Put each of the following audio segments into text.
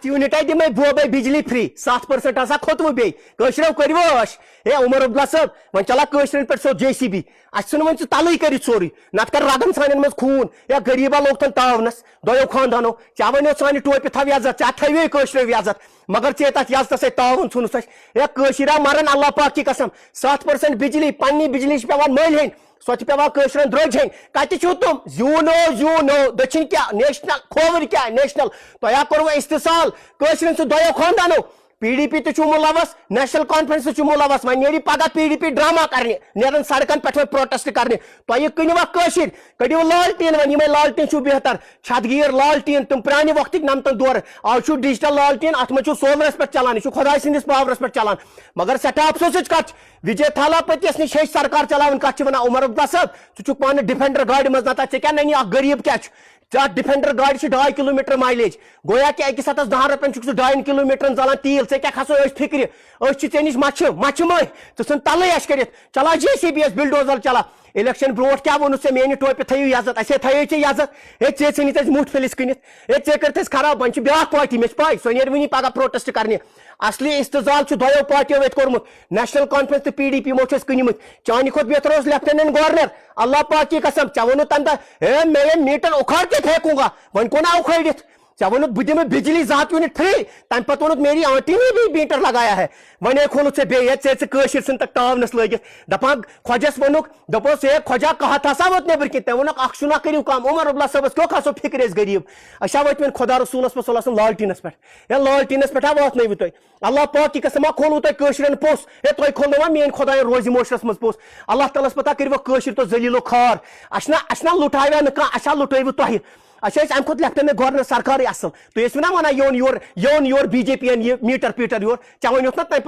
unit दिमे बोबे बिजली free 7% आसा खोतव बे कशरो करवोश ए उमर अब्दुल्ला साहब वन चला कशरन पे सो जेसीबी असन वन तलई कर सोरी नत कर रगन सान मज खून या गरीबा लोग तन तावनस दो खानदानो चा वन सान टोपि थव इज्जत चा थवे कशरो इज्जत मगर चे तथ इज्जत तावन छुनस या कशरा मरन अल्लाह पाक की कसम 7% बिजली पन्नी बिजली पेवान मल हेन सो पेवान कशरन द्रज हेन कत तुम जूनो दक्षिण क्या नेशनल खोवर क्या नेशनल तो कोर इस्तेसाल कशरन सो दो खानदानो PDP तो मुलवस नेशनल कॉन्फ्रेंस तो मुलवस वन नी पगह PDP ड्रामा करने नेरन सड़कन पे प्रोटेस्ट करने तो यह कनवा कशिर कड़ो लालटीन वन ये लालटीन बेहतर छतगीर लालटीन तुम प्राने वक्त नमतन दौर आज डिजिटल लालटीन अत मे सोलरस पे चलान यह खुदा सदिस पावरस पे चलान मगर सठा अफसोस कत विजय थालापतिस नश सरकार चलान कत वन उमर अब्दुल्ला साहब छु पान डिफेंडर गाड़ी मज नत क्या ननी गरीब क्या डिफेंडर गाड़ी 2.5 किलोमीटर माइलेज गोया कि अकिस 10 रुपयन 2.5 किलोमीटर जलान तील ऐ क्या खसो फिक्र ऐ नश मच मई सन तल कर चला JCB बिल्डोजर चला इलेक्शन ब्रो क्या वोन से मेन टोपि थो इज्जत असे थो इज्जत हे चे नी मुठ फलिस कनित हे चे कर खराब वन ब्या पार्टी मे पाई सो नी वनी पगह प्रोटेस्ट करने असली इस्तजाल दो पार्टियों कोर्मुत नेशनल कॉन्फ्रेंस तो PDP मो कनिमुत चानि खुद बेहतर लेफ्टिनेंट गवर्नर अल्लाह पाक की कसम चा वो तम हे मैं मीटर उखाड़ के फेंकूंगा वन कोना उखाड़ित चा वो बह दिम बिजली 7 यूनिट फ्री तम पे वो मेरी आंटी ने भी मीटर लगाया है वन खोल बेशर सन तक टावनस लगित दपान खोजस वोनुक दपोस हे खोजा कहत हसा वोत नेबर कि तम वोनुक अख सुना करियो काम उमर अब्दुल्ला साहबस क्यों खसो फिक्र गरीब अच्छा वत में खुदा रसूलस पे लालटीनस पे लालटीनस पे वातन तुम अल्लाह पाक की कसम खोलू तुम कशरन पोस हे तुम खोल मेन खुदा रोज मोशरस मज पोस अल्लाह तालस पता कर कशर तो जलीलो खार अना लुटाया ना कह लुटव तुह अम खुद लेफ्टिनेंट गवर्नर सरकार असल तो वना वना योन योर BJP मीटर पीटर योर चा वन ना तम पे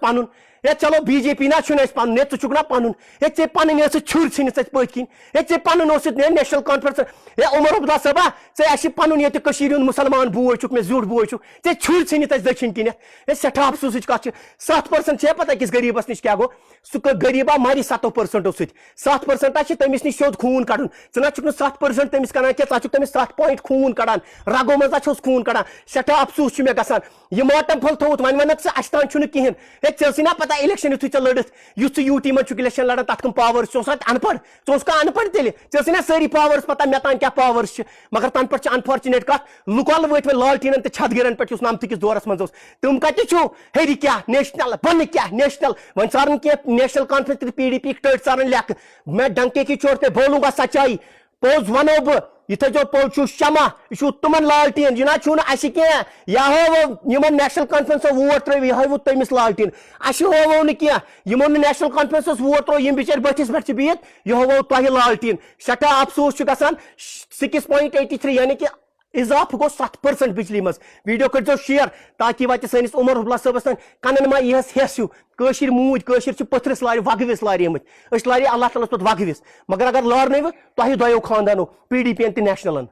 पन ये चलो BJP ना पन ये चुक ना पन ये चे पन छुर छीन पत किन ये चे पन नेशनल कॉन्फ्रेंस ये उमर अब्दुल्ला साहबा चे पन ये मुसलमान बोय चुक मे जुट बोय चुक चे छुर छीन दक्षिण किन ये सठा अफसोस कत 7% पता अकिस गरीबस नश क्या गो सह गरीबा मरी 7% 7% तमिस नश सोद खून कड़न ना 7% तमिस कर तमिस 7 पॉइंट खून कड़ान रगो मजा खून कड़ान सठा अफसोस मे गसान यह माटम फल थोत वन वन अतान कहें हे चे ना पता इलेक्शन यु लड़ित युस यूटी मन इलेक्शन लड़ान तथ कम पावर अनपढ़ अनपढ़ तेल ना सारी पावर्स पता मे तान क्या पावर्स मगर तन पे अनफॉर्चुनेट कत लुकल वत वे लालटीन तो छतगिरन पे नमत दौरस मज तुम कत हेरी क्या नेशनल बन क्या नेशनल वन सारन कह नेशनल कॉन्फ्रेंस PDP टट सारन लेख मैं डंके की चोट पे बोलूंगा सच्चाई पोज वनो बह यह थो पोल शमा यह तुमन लालटीन यह ना या हो नेशनल कॉन्फ्रेंस वोट त्रो यह हो तमिस लालटीन हो क्या यमो नेशनल कॉन्फ्रेंस वोट त्रो यम बिचार बटिस पे बिहत यह हो तुह लालटीन सठा अफसोस गसान 6.83 यानी कि इजाफ गो 7% बिजली मज वीडियो कर शेयर ताकि वत सैनिस उमर अब्दुल्ला साहबस कनन मा यह हेस्यू कशर मूज कशर पथरस लार वगविस लारिमत लारे अल्लाह ताला पे वगविस मगर अगर लारन तुह दो खानदानो PDP तो नेशनलन